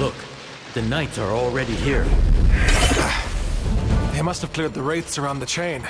Look, the knights are already here. They must have cleared the wraiths around the chain.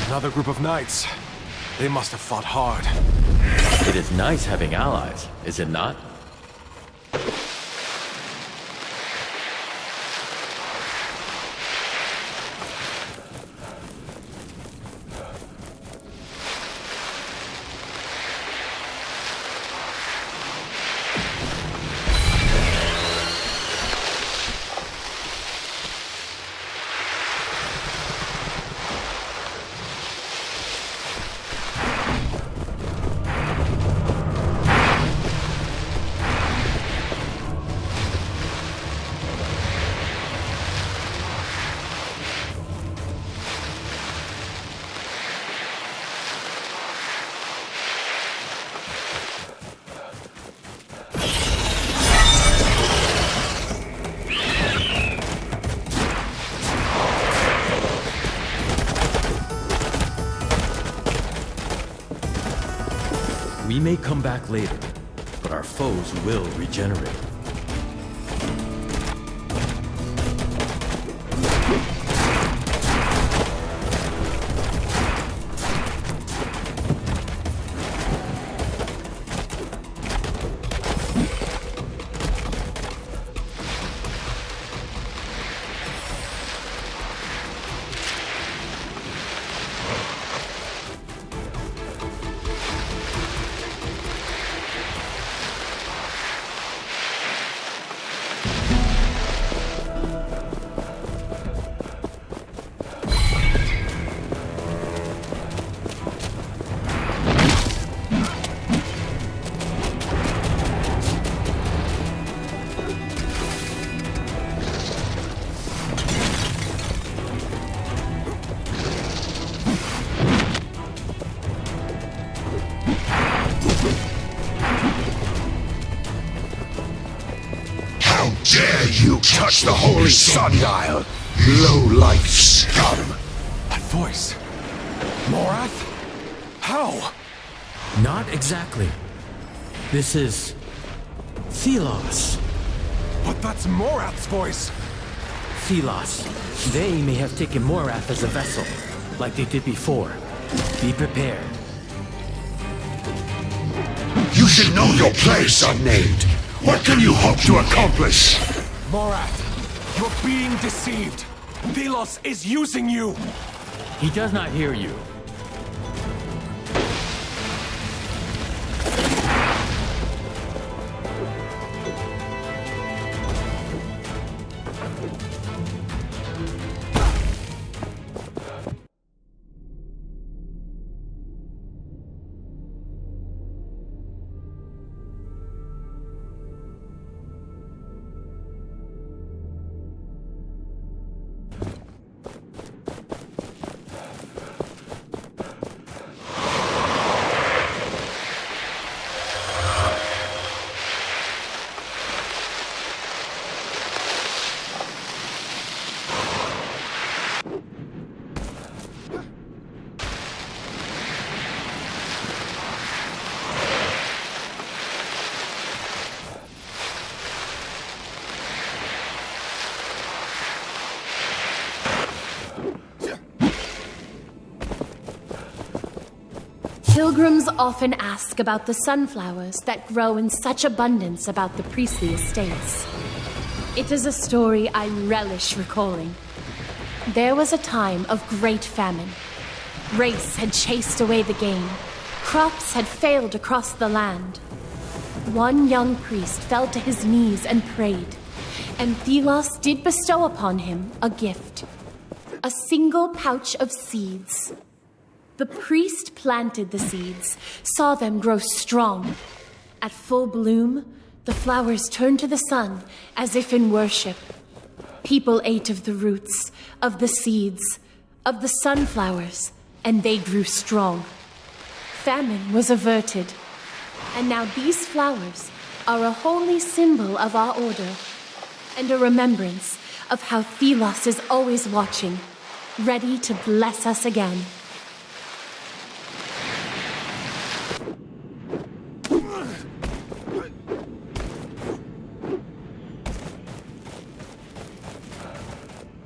Another group of knights. They must have fought hard. It is nice having allies, is it not? We may come back later, but our foes will regenerate. Dare you touch the holy sundial, low-life scum! That voice. Morath? How? Not exactly. This is Thelos. But that's Morath's voice. Thelos. They may have taken Morath as a vessel, like they did before. Be prepared. You should know your place, unnamed. What can you hope to accomplish? Morath, you're being deceived. Thelos is using you. He does not hear you. Pilgrims often ask about the sunflowers that grow in such abundance about the priestly estates. It is a story I relish recalling. There was a time of great famine. Race had chased away the game. Crops had failed across the land. One young priest fell to his knees and prayed, and Thelos did bestow upon him a gift. a single pouch of seeds. The priest planted the seeds, saw them grow strong. At full bloom, the flowers turned to the sun as if in worship. People ate of the roots, of the seeds, of the sunflowers, and they grew strong. Famine was averted, and now these flowers are a holy symbol of our order, and a remembrance of how Thelos is always watching, ready to bless us again.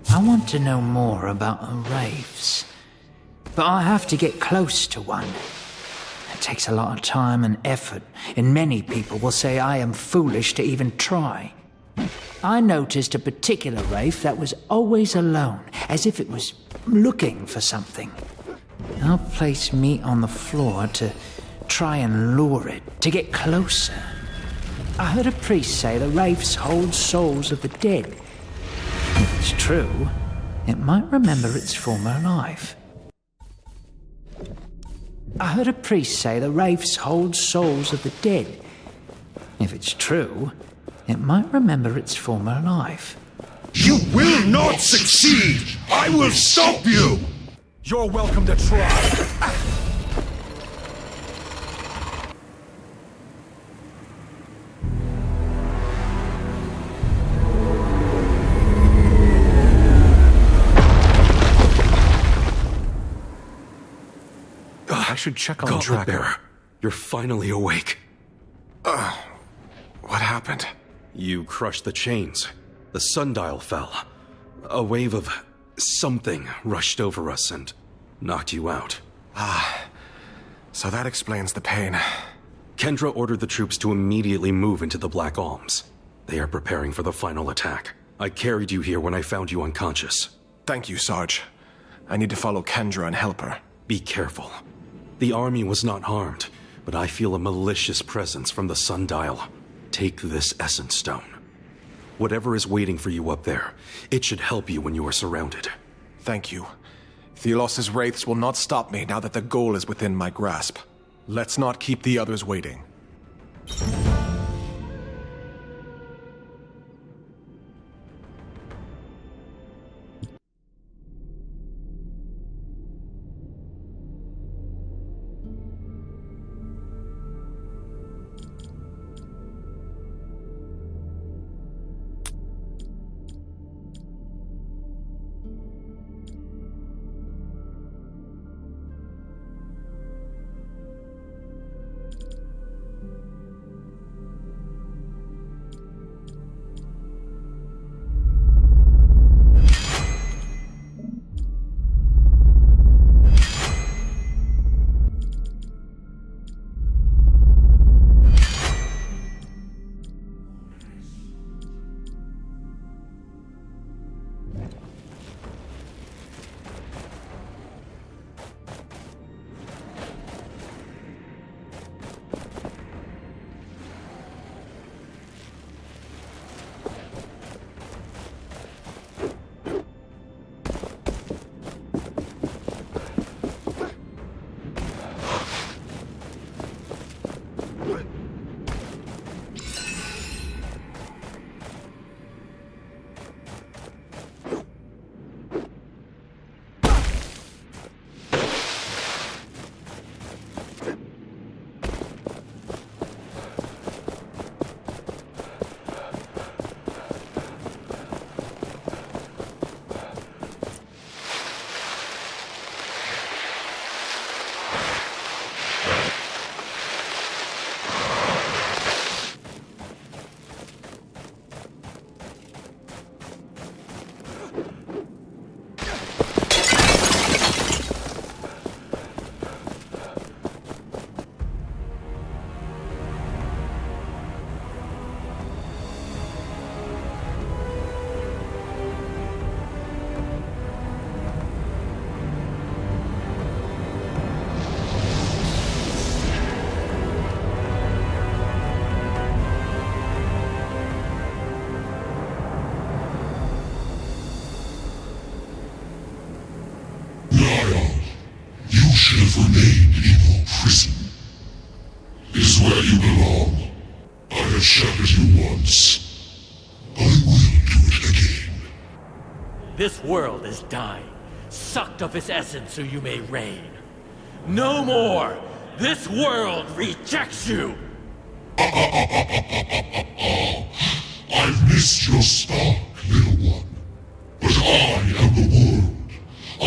I want to know more about wraiths, but I have to get close to one. It takes a lot of time and effort, and many people will say I am foolish to even try. I noticed a particular wraith that was always alone, as if it was looking for something. I'll place meat on the floor to try and lure it, to get closer. I heard a priest say the wraiths hold souls of the dead. If it's true, it might remember its former life. I heard a priest say the wraiths hold souls of the dead. If it's true, it might remember its former life. You will not succeed! I will stop you! You're welcome to try. I should check on the tracker. Bearer, you're finally awake. What happened? You crushed the chains. The sundial fell. A wave of something rushed over us and knocked you out. So that explains the pain. Kendra ordered the troops to immediately move into the Black Alms. They are preparing for the final attack. I carried you here when I found you unconscious. Thank you, Sarge. I need to follow Kendra and help her. Be careful. The army was not harmed, but I feel a malicious presence from the sundial. Take this essence stone. Whatever is waiting for you up there, it should help you when you are surrounded. Thank you. Thelos' wraiths will not stop me now that the goal is within my grasp. Let's not keep the others waiting. have shattered you once. I will do it again. This world is dying, sucked of its essence so you may reign. No more! This world rejects you! I've missed your spark, little one. But I am the world. I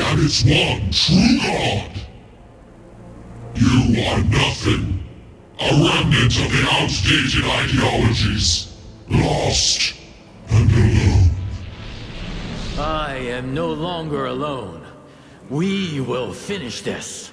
am its one true God. You are nothing. A remnant of the outdated ideologies. Lost and alone. I am no longer alone. We will finish this.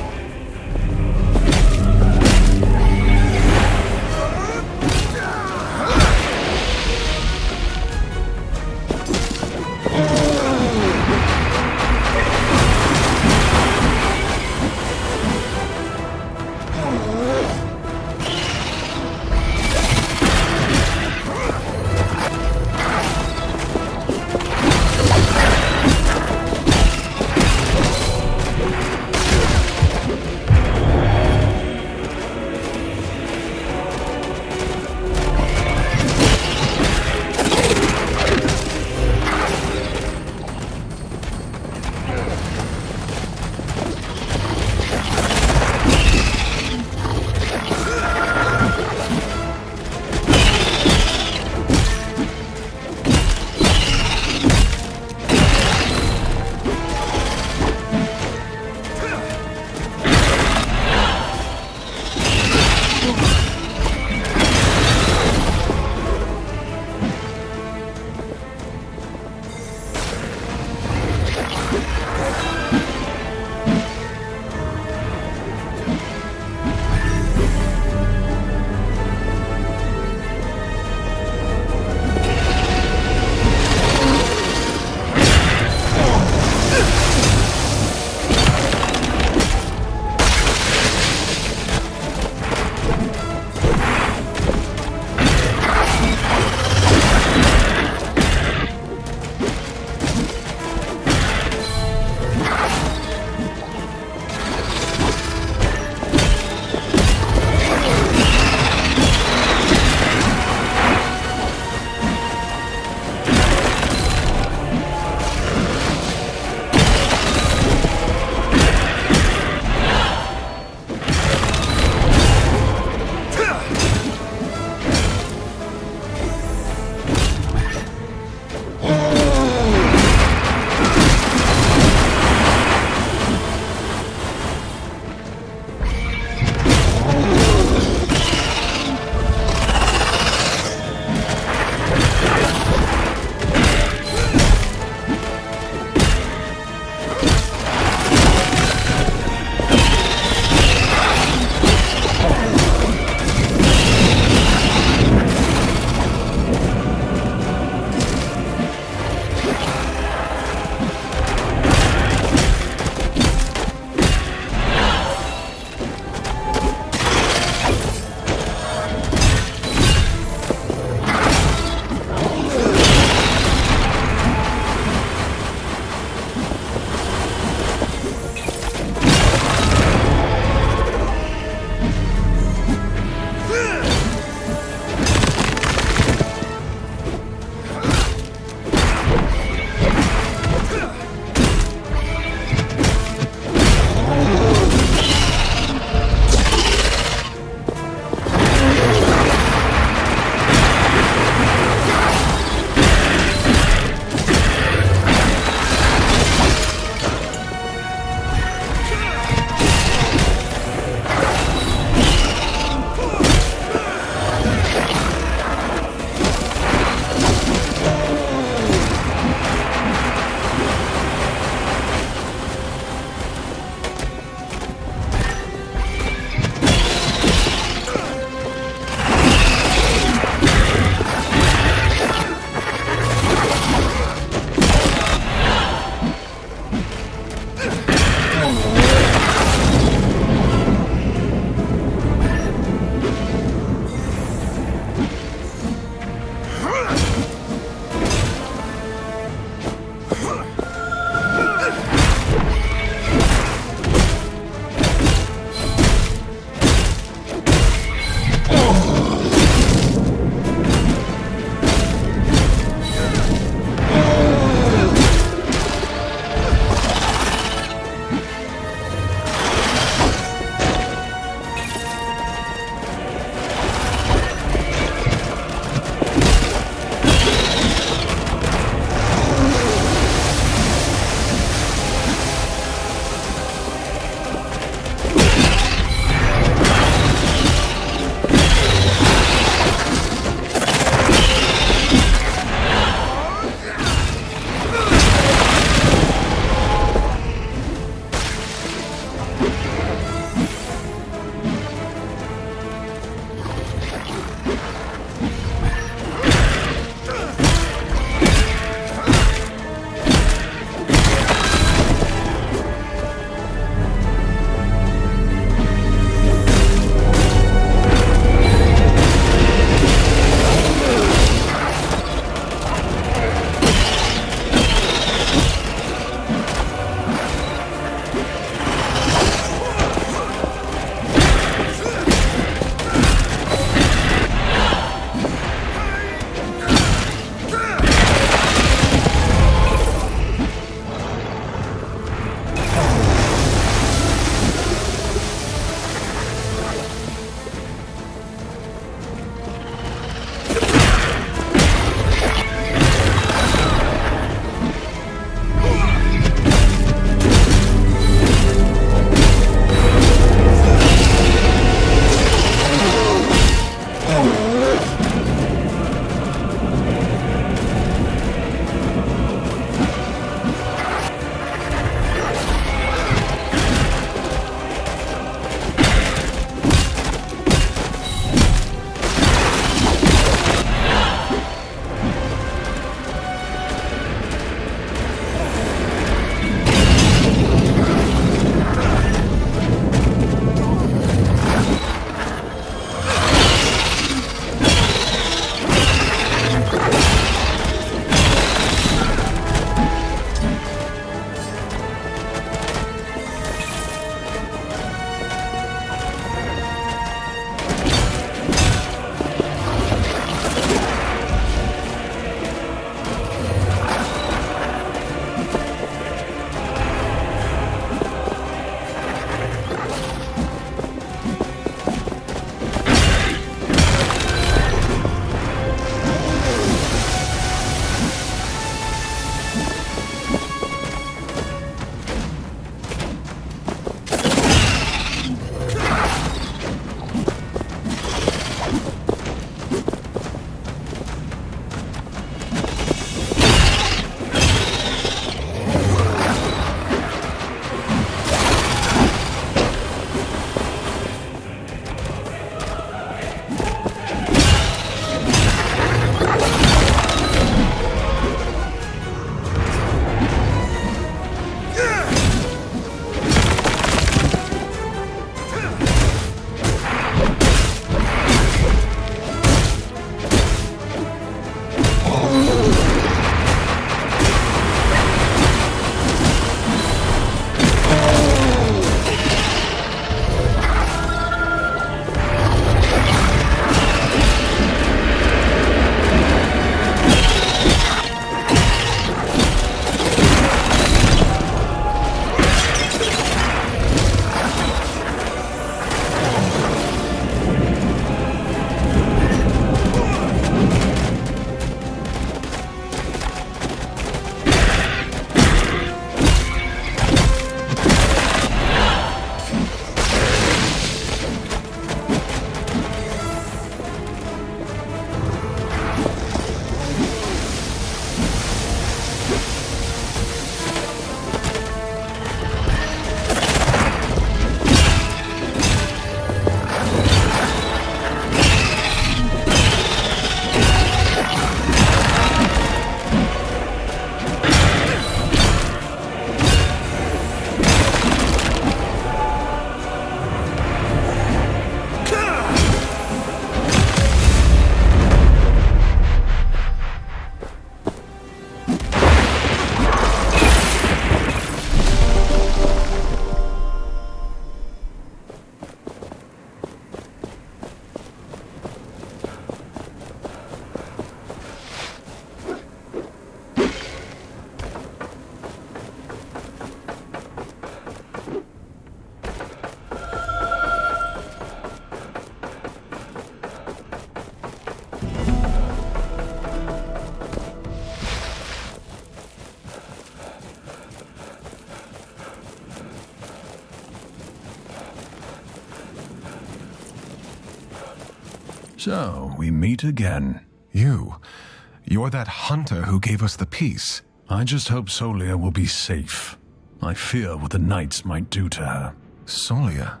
So, we meet again. You're that hunter who gave us the piece. I just hope Solia will be safe. I fear what the Knights might do to her. Solia,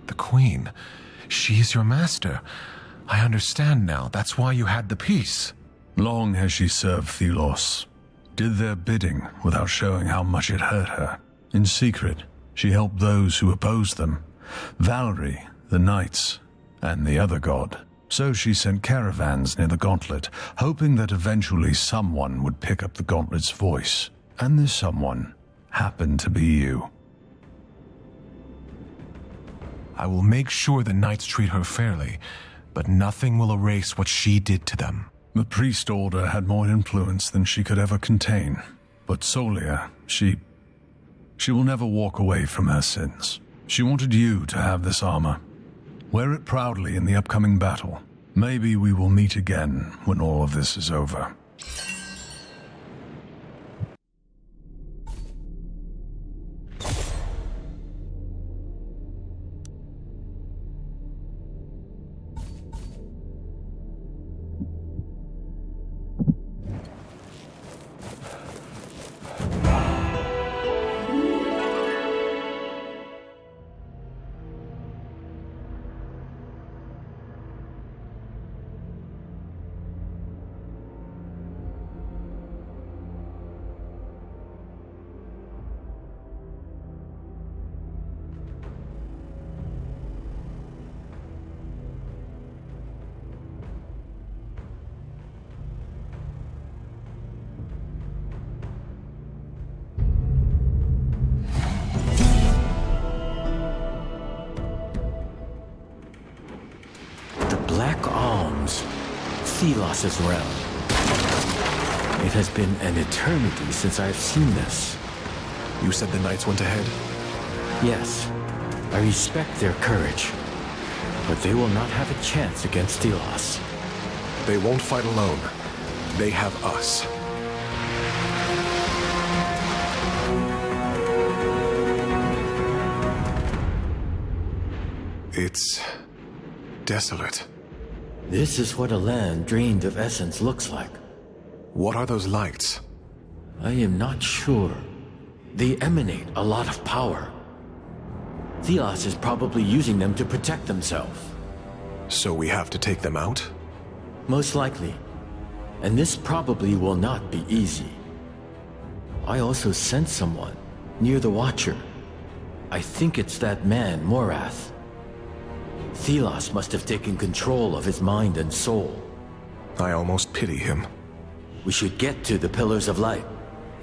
the Queen. She's your master. I understand now. That's why you had the piece. Long has she served Thelos. Did their bidding without showing how much it hurt her. In secret, she helped those who opposed them. Valerie, the Knights, and the other god. So she sent caravans near the gauntlet, hoping that eventually someone would pick up the gauntlet's voice. And this someone happened to be you. I will make sure the Knights treat her fairly, but nothing will erase what she did to them. The priest order had more influence than she could ever contain. But Solia, she will never walk away from her sins. She wanted you to have this armor. Wear it proudly in the upcoming battle. Maybe we will meet again when all of this is over. Black Alms, Thelos' realm. It has been an eternity since I've seen this. You said the Knights went ahead? Yes, I respect their courage, but they will not have a chance against Thelos. They won't fight alone. They have us. It's desolate. This is what a land drained of essence looks like. What are those lights? I am not sure. They emanate a lot of power. Thelos is probably using them to protect themselves. So we have to take them out? Most likely. And this probably will not be easy. I also sense someone near the Watcher. I think it's that man, Morath. Thelos must have taken control of his mind and soul. I almost pity him. We should get to the Pillars of Light.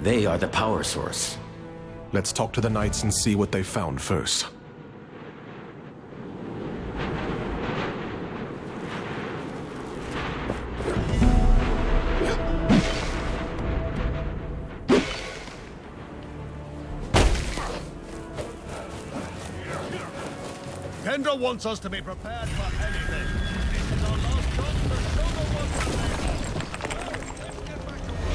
They are the power source. Let's talk to the Knights and see what they found first. Kendra wants us to be prepared for anything. This is our last chance to show them what's happening. Let's get back to work.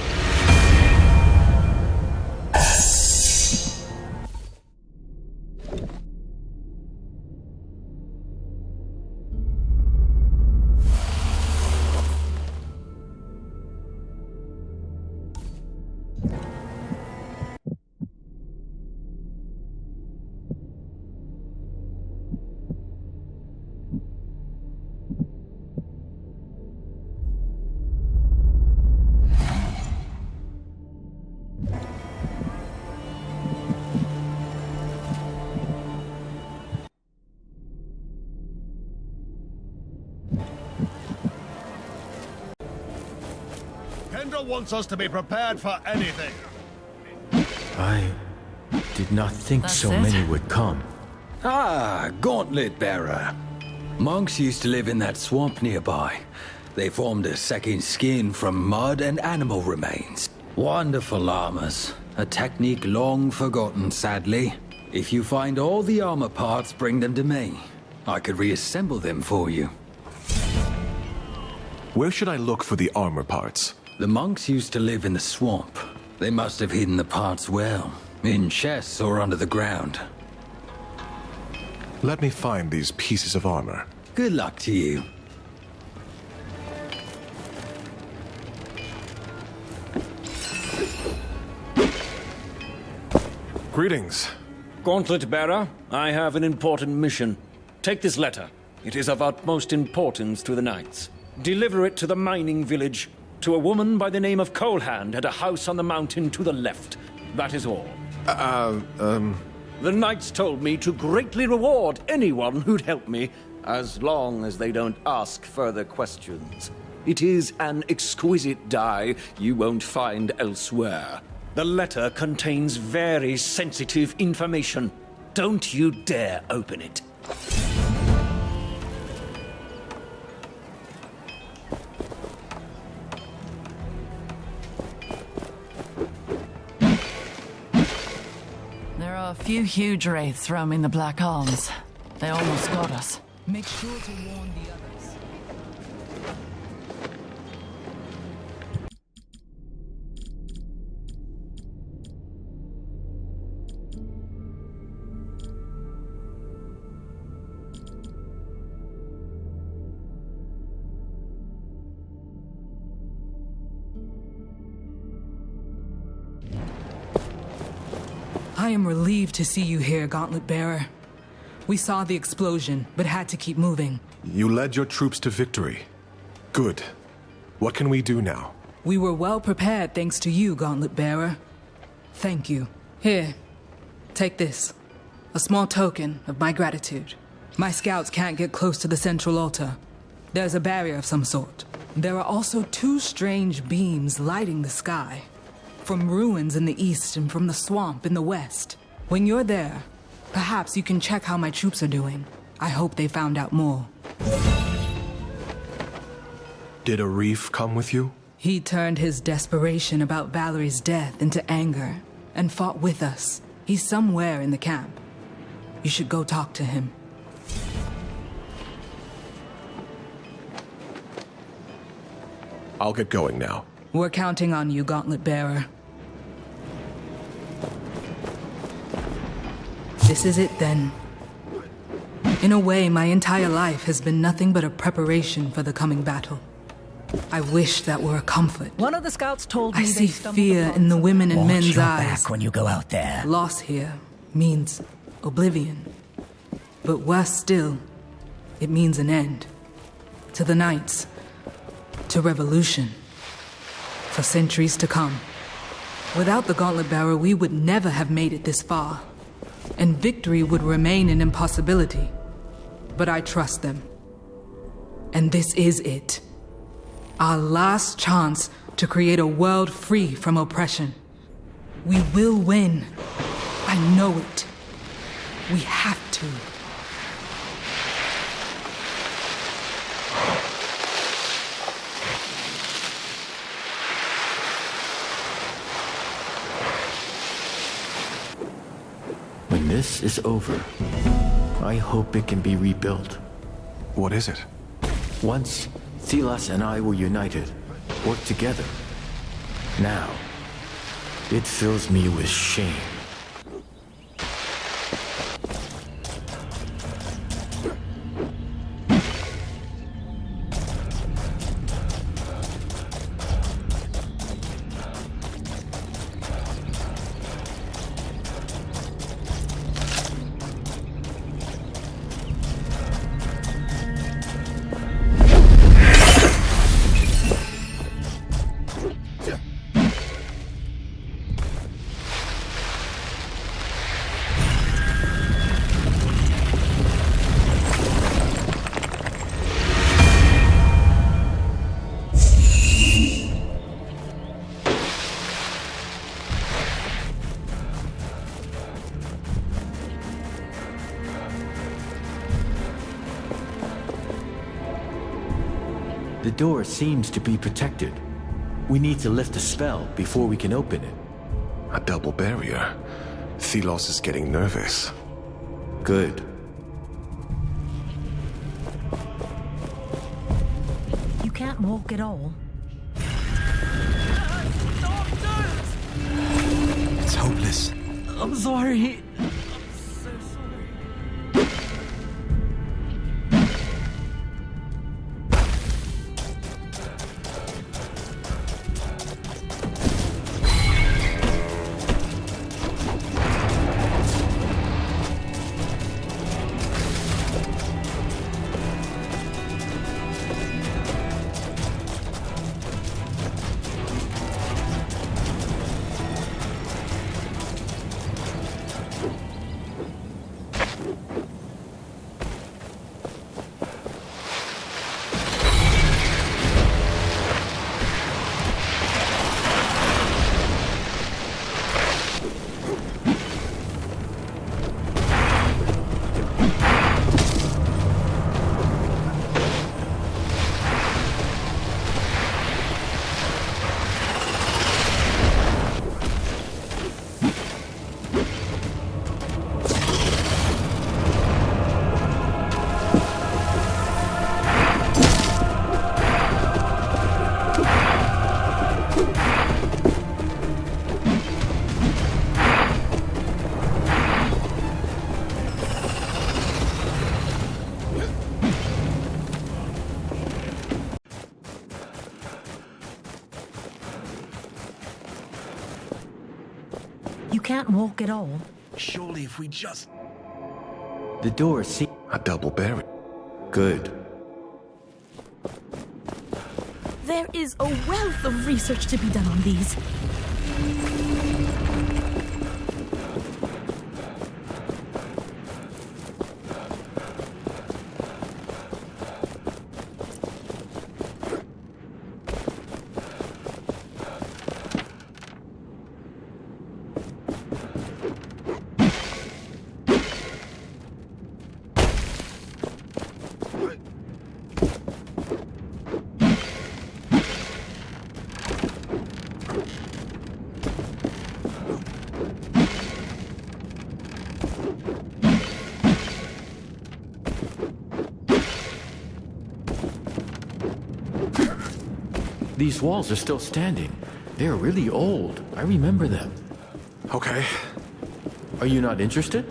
Kendra wants us to be prepared for anything. I did not think so many would come. Ah, gauntlet bearer. Monks used to live in that swamp nearby. They formed a second skin from mud and animal remains. Wonderful armors. A technique long forgotten, sadly. If you find all the armor parts, bring them to me. I could reassemble them for you. Where should I look for the armor parts? The monks used to live in the swamp. They must have hidden the parts well, in chests or under the ground. Let me find these pieces of armor. Good luck to you. Greetings. Gauntlet bearer, I have an important mission. Take this letter. It is of utmost importance to the knights. Deliver it to the mining village, to a woman by the name of Coalhand at a house on the mountain to the left. That is all. The knights told me to greatly reward anyone who'd help me, as long as they don't ask further questions. It is an exquisite die you won't find elsewhere. The letter contains very sensitive information. Don't you dare open it. There are a few huge wraiths roaming the Black Arms. They almost got us. Make sure to warn the others. I am relieved to see you here, Gauntlet Bearer. We saw the explosion, but had to keep moving. You led your troops to victory. Good. What can we do now? We were well prepared thanks to you, Gauntlet Bearer. Thank you. Here, take this. A small token of my gratitude. My scouts can't get close to the central altar. There's a barrier of some sort. There are also two strange beams lighting the sky. From ruins in the east and from the swamp in the west. When you're there, perhaps you can check how my troops are doing. I hope they found out more. Did Arif come with you? He turned his desperation about Valerie's death into anger and fought with us. He's somewhere in the camp. You should go talk to him. I'll get going now. We're counting on you, Gauntlet Bearer. This is it, then. In a way, my entire life has been nothing but a preparation for the coming battle. I wish that were a comfort. One of the scouts told me I see fear in the women and men's your eyes. back when you go out there. Loss here means oblivion. But worse still, it means an end. To the Knights. To revolution. For centuries to come. Without the Gauntlet Bearer, we would never have made it this far. And victory would remain an impossibility. But I trust them. And this is it. Our last chance to create a world free from oppression. We will win. I know it. We have to. When this is over, I hope it can be rebuilt. What is it? Once, Thelos and I were united, worked together. Now, it fills me with shame. The door seems to be protected. We need to lift the spell before we can open it. A double barrier. Thelos is getting nervous. Good. You can't walk at all. It's hopeless. I'm sorry. can't walk at all. Surely if we just... The door seems... A double barrel. good. There is a wealth of research to be done on these. These walls are still standing. They're really old. I remember them. Okay. Are you not interested?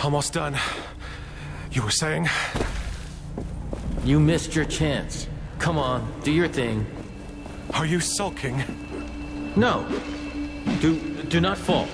Almost done. You were saying? You missed your chance. Come on, do your thing. Are you sulking? No. Do not fall.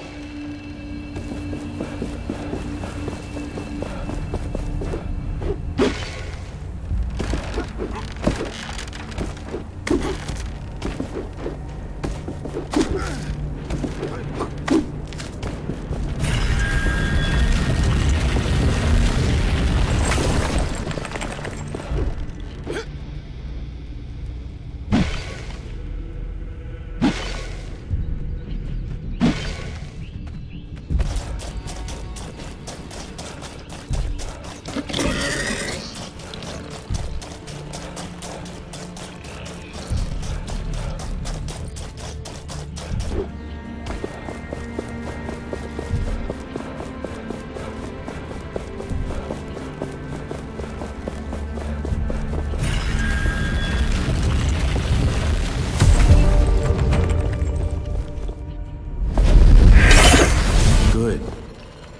Good.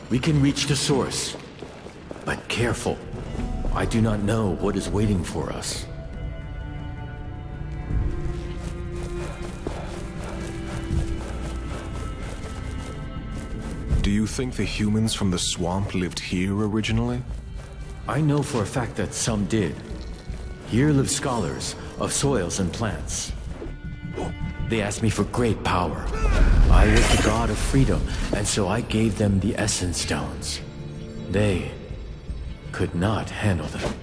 We can reach the source. But careful. I do not know what is waiting for us. Do you think the humans from the swamp lived here originally? I know for a fact that some did. Here live scholars of soils and plants. They asked me for great power. I was the god of freedom, and so I gave them the essence stones. They could not handle them.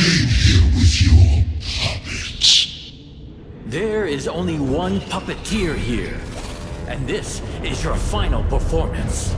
came here with your puppet. There is only one puppeteer here, and this is your final performance.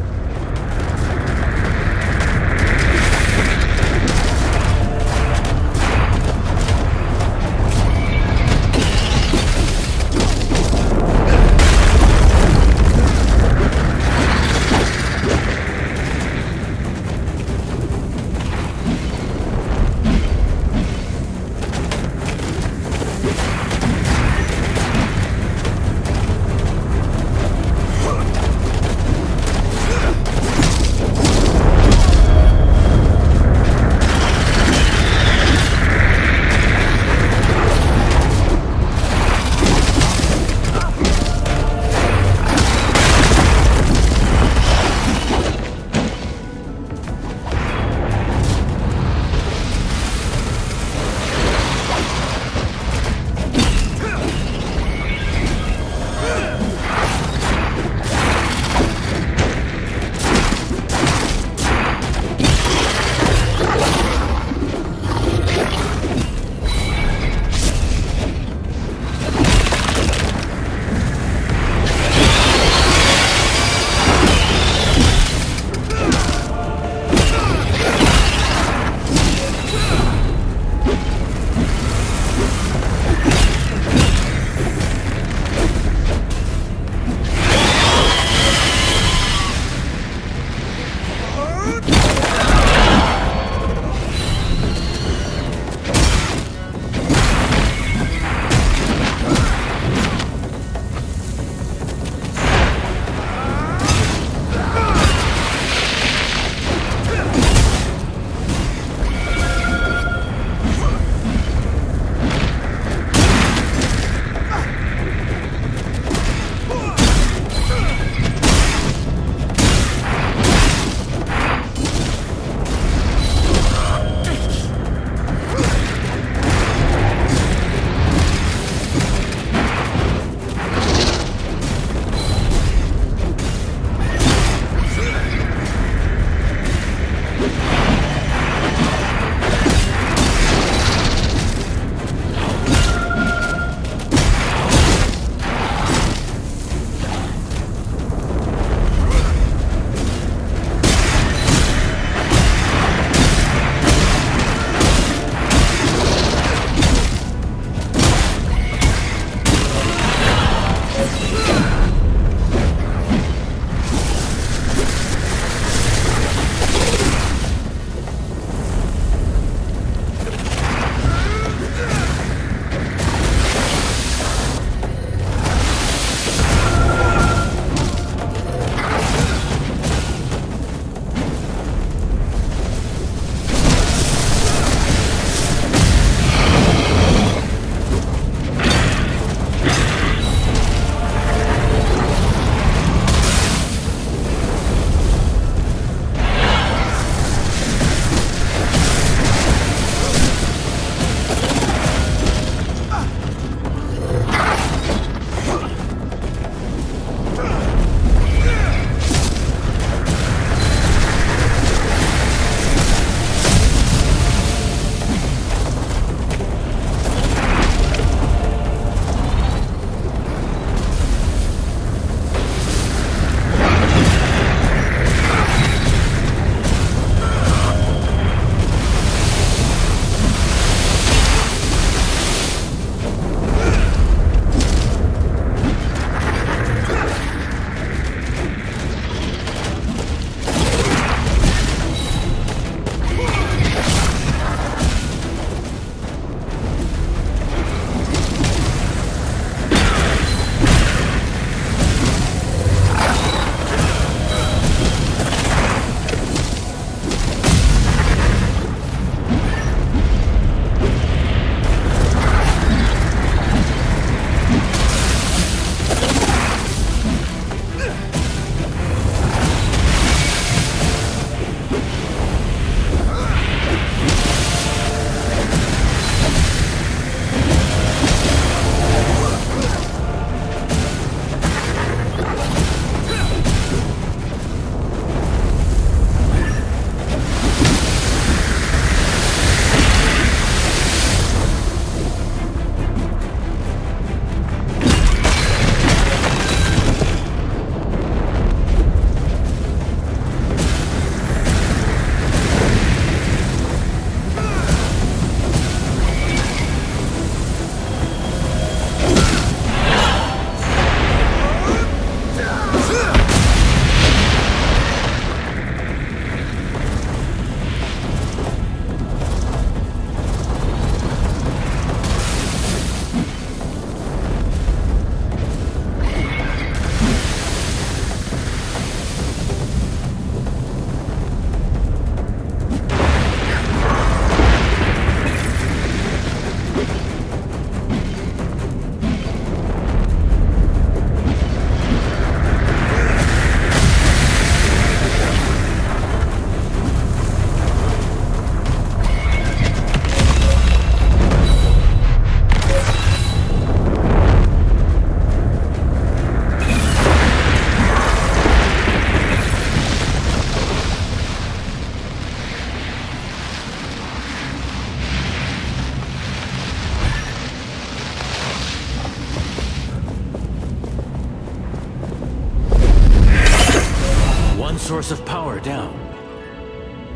source of power down.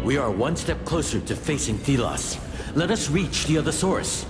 We are one step closer to facing Thelos. Let us reach the other source.